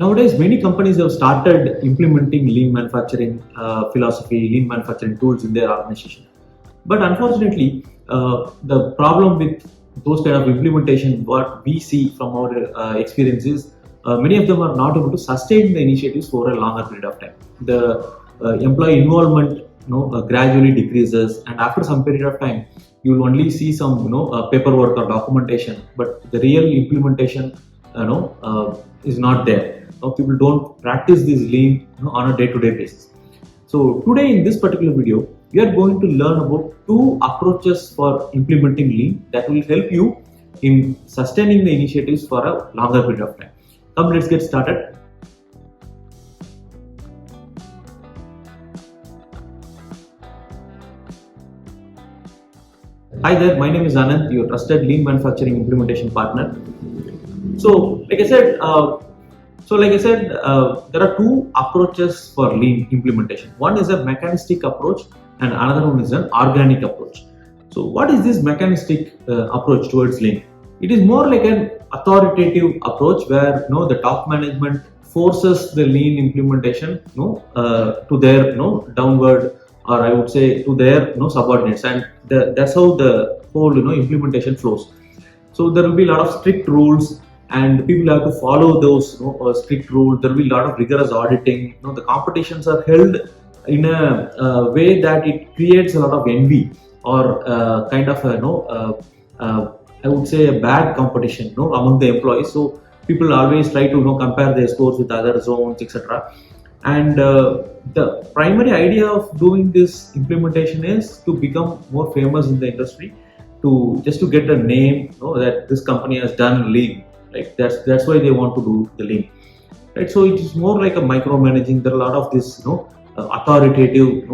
Nowadays, many companies have started implementing lean manufacturing philosophy, lean manufacturing tools in their organization. But unfortunately, the problem with those kind of implementation, what we see from our experiences, many of them are not able to sustain the initiatives for a longer period of time. The employee involvement, gradually decreases, and after some period of time, you will only see some, paperwork or documentation, but the real implementation, is not there. People don't practice this lean, on a day-to-day basis. So today in this particular video, we are going to learn about 2 approaches for implementing lean that will help you in sustaining the initiatives for a longer period of time. Come, let's get started. Hi there, my name is Anand, your trusted lean manufacturing implementation partner. So, like I said, there are 2 approaches for lean implementation. One is a mechanistic approach, and another one is an organic approach. So, what is this mechanistic approach towards lean? It is more like an authoritative approach where the top management forces the lean implementation to their downward, or I would say to their subordinates, and that's how the whole implementation flows. So there will be a lot of strict rules, and people have to follow those strict rules. There will be a lot of rigorous auditing. The competitions are held in a way that it creates a lot of envy, or kind of I would say a bad competition among the employees. So people always try to compare their scores with other zones, etc. And the primary idea of doing this implementation is to become more famous in the industry, just to get a name, that this company has done lean. Right? That's why they want to do the lean. Right? So it is more like a micromanaging. There are a lot of this authoritative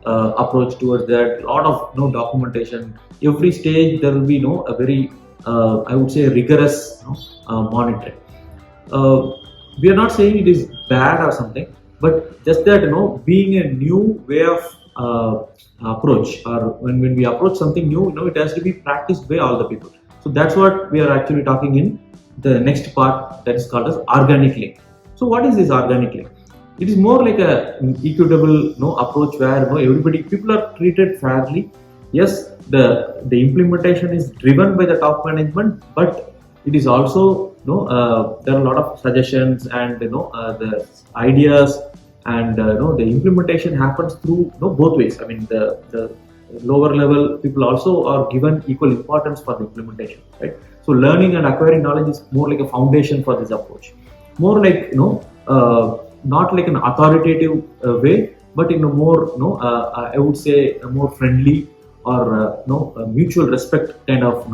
approach towards that. A lot of documentation. Every stage there will be a very I would say rigorous monitoring. We are not saying it is bad or something, but just that being a new way of approach, or when we approach something new, it has to be practiced by all the people. So that's what we are actually talking in the next part, that is called as organic lean. So what is this organic lean? It is more like an equitable approach where people are treated fairly. Yes, the implementation is driven by the top management, but it is also there are a lot of suggestions and the ideas, and the implementation happens through both ways. I mean, the lower level people also are given equal importance for the implementation, right? So learning and acquiring knowledge is more like a foundation for this approach. More like not like an authoritative way, but in a more I would say a more friendly, or a mutual respect kind of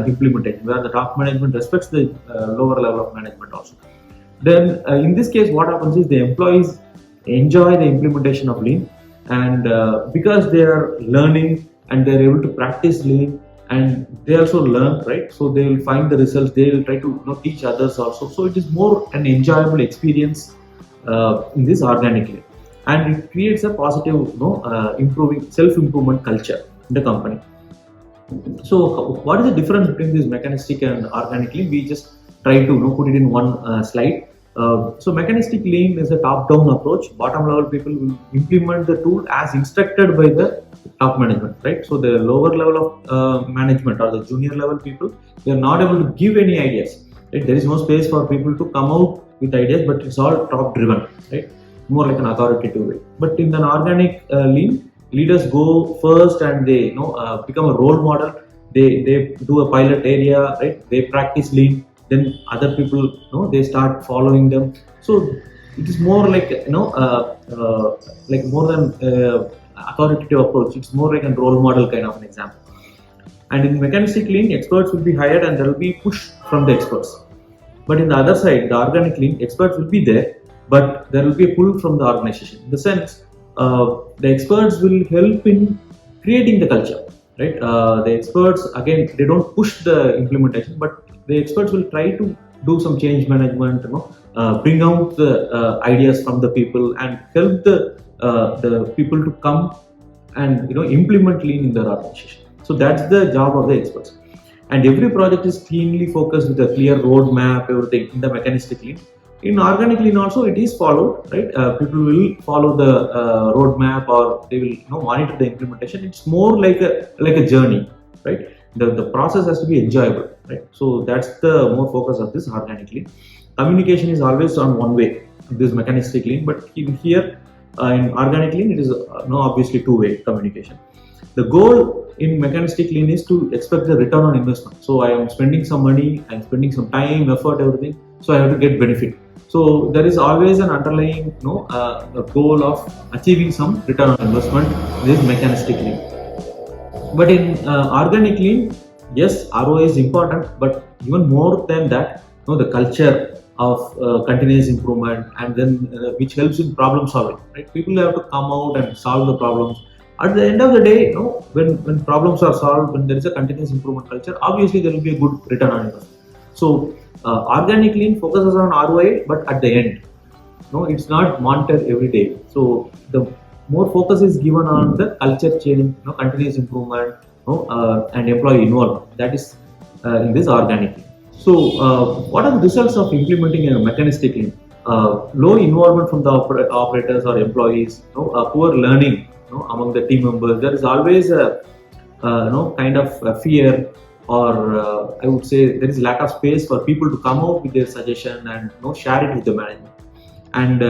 implementation, where the top management respects the lower level of management also. Then in this case, what happens is the employees enjoy the implementation of lean, and because they are learning and they are able to practice lean, and they also learn, right? So they will find the results. They will try to teach others also. So it is more an enjoyable experience in this organic lean, and it creates a positive improving self-improvement culture in the company. So what is the difference between this mechanistic and organic lean? We just try to put it in one slide. So mechanistic lean is a top-down approach. Bottom level people will implement the tool as instructed by the top management, right? So the lower level of management, or the junior level people, they are not able to give any ideas. Right? There is no space for people to come out with ideas, but it's all top-driven, right? More like an authoritative way. But in an organic lean, leaders go first, and they become a role model. They do a pilot area, right? They practice lean. Then other people they start following them. So it is more like like more than authoritative approach. It's more like a role model kind of an example. And in mechanistic lean, experts will be hired and there will be push from the experts. But in the other side, the organic lean, experts will be there, but there will be a pull from the organization. In the sense, the experts will help in creating the culture, right? The experts, again, they don't push the implementation, but the experts will try to do some change management, bring out the ideas from the people, and help the people to come and implement lean in their organization. So that's the job of the experts. And every project is cleanly focused with a clear roadmap, everything in the mechanistic lean. In organic lean also it is followed, right? People will follow the roadmap, or they will monitor the implementation. It's more like a journey, right? The process has to be enjoyable, right? So that's the more focus of this organic lean. Communication is always on one way, this mechanistic lean, but here in organic lean it is obviously two-way communication. The goal in mechanistic lean is to expect the return on investment. So I am spending some money, I'm spending some time, effort, everything. So I have to get benefit. So there is always an underlying a goal of achieving some return on investment. This is mechanistic lean. But in organic lean, yes, ROI is important, but even more than that, the culture of continuous improvement, and then which helps in problem solving, right? People have to come out and solve the problems. At the end of the day, when problems are solved, when there is a continuous improvement culture, obviously there will be a good return on investment. So organic lean focuses on ROI, but at the end, it's not monitored every day. So the more focus is given on the culture change, continuous improvement, and employee involvement. That is in this organic lean. So what are the results of implementing a mechanistic lean? Low involvement from the operators or employees, poor learning among the team members. There is always a kind of a fear, or I would say there is lack of space for people to come out with their suggestion and share it with the management. And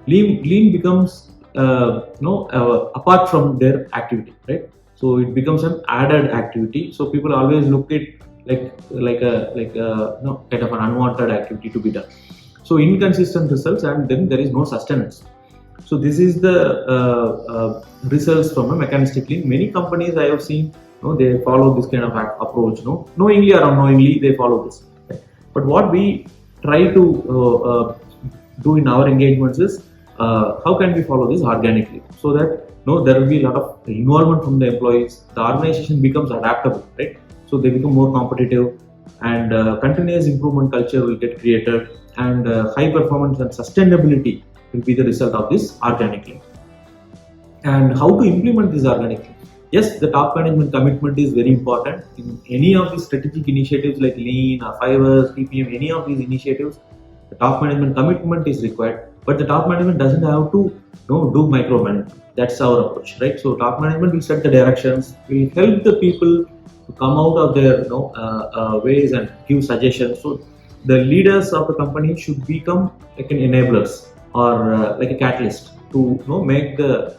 lean becomes apart from their activity, right? So it becomes an added activity. So people always look at like a kind of an unwanted activity to be done. So inconsistent results, and then there is no sustenance. So this is the results from a mechanistic lean. Many companies I have seen, they follow this kind of approach. Knowingly or unknowingly, they follow this. Right? But what we try to do in our engagements is how can we follow this organically, so that there will be a lot of involvement from the employees. The organization becomes adaptable, right? So they become more competitive, and continuous improvement culture will get created, and high performance and sustainability will be the result of this organic lean. And how to implement this organic lean? Yes, the top management commitment is very important in any of these strategic initiatives like lean or 5Rs, TPM, any of these initiatives. The top management commitment is required, but the top management doesn't have to do micromanagement. That's our approach, right? So top management will set the directions, will help the people to come out of their ways and give suggestions. So the leaders of the company should become like an enablers, or like a catalyst to make the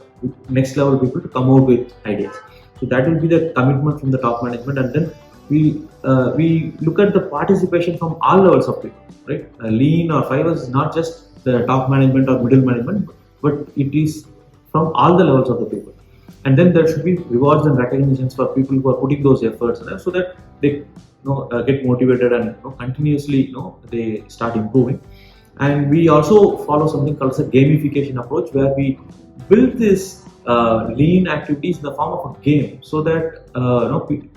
next level people to come out with ideas. So that will be the commitment from the top management, and then we look at the participation from all levels of people, right? Lean or 5Rs is not just the top management or middle management, but it is from all the levels of the people. And then there should be rewards and recognitions for people who are putting those efforts, so that they get motivated and continuously they start improving. And we also follow something called as a gamification approach, where we build this lean activities in the form of a game, so that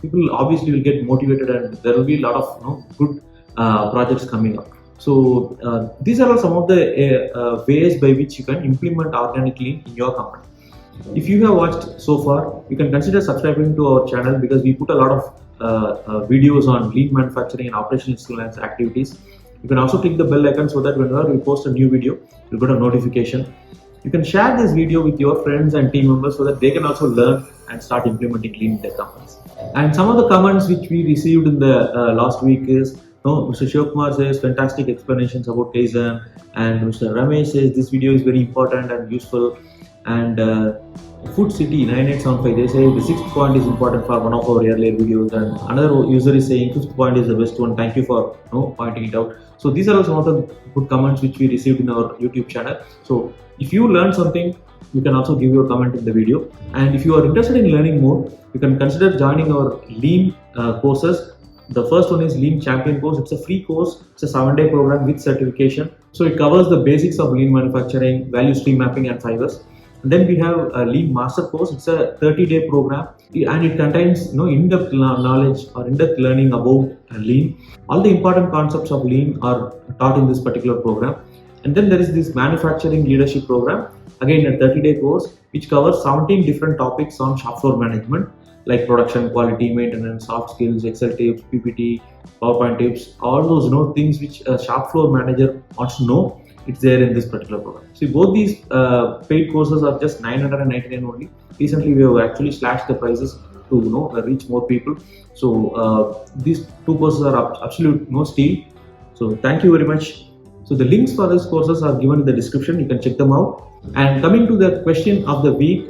people obviously will get motivated, and there will be a lot of good projects coming up. So these are some of the ways by which you can implement organic lean in your company. If you have watched so far, you can consider subscribing to our channel, because we put a lot of videos on lean manufacturing and operational excellence activities. You can also click the bell icon, so that whenever we post a new video, you'll get a notification. You can share this video with your friends and team members, so that they can also learn and start implementing lean in their companies. And some of the comments which we received in the last week is, Mr. Shivkumar says fantastic explanations about Kaizen, and Mr. Ramesh says this video is very important and useful. And Food City 9875, they say the 6th point is important for one of our earlier videos, and another user is saying 5th point is the best one. Thank you for pointing it out. So these are some of the good comments which we received in our YouTube channel. So if you learned something, you can also give your comment in the video. And if you are interested in learning more, you can consider joining our lean courses. The first one is Lean Champion course. It's a free course. It's a 7-day program with certification. So it covers the basics of lean manufacturing, value stream mapping, and 5Rs. And then we have a Lean Master course. It's a 30-day program, and it contains in-depth knowledge or in-depth learning about lean. All the important concepts of lean are taught in this particular program. And then there is this manufacturing leadership program, again a 30-day course, which covers 17 different topics on shop floor management, like production, quality, maintenance, soft skills, Excel tips, PPT, PowerPoint tips, all those things which a shop floor manager wants to know. it's there in this particular program. See, both these paid courses are just 999 only. Recently we have actually slashed the prices to reach more people. So these two courses are absolute no steal. So thank you very much. So the links for these courses are given in the description. You can check them out. And coming to the question of the week,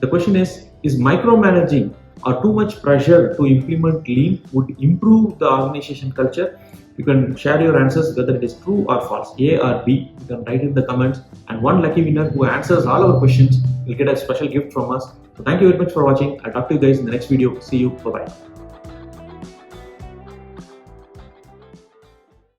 the question is micromanaging or too much pressure to implement lean would improve the organization culture? You can share your answers whether it is true or false, A or B. You can write in the comments, and one lucky winner who answers all our questions will get a special gift from us. So thank you very much for watching. I'll talk to you guys in the next video. See you. Bye bye.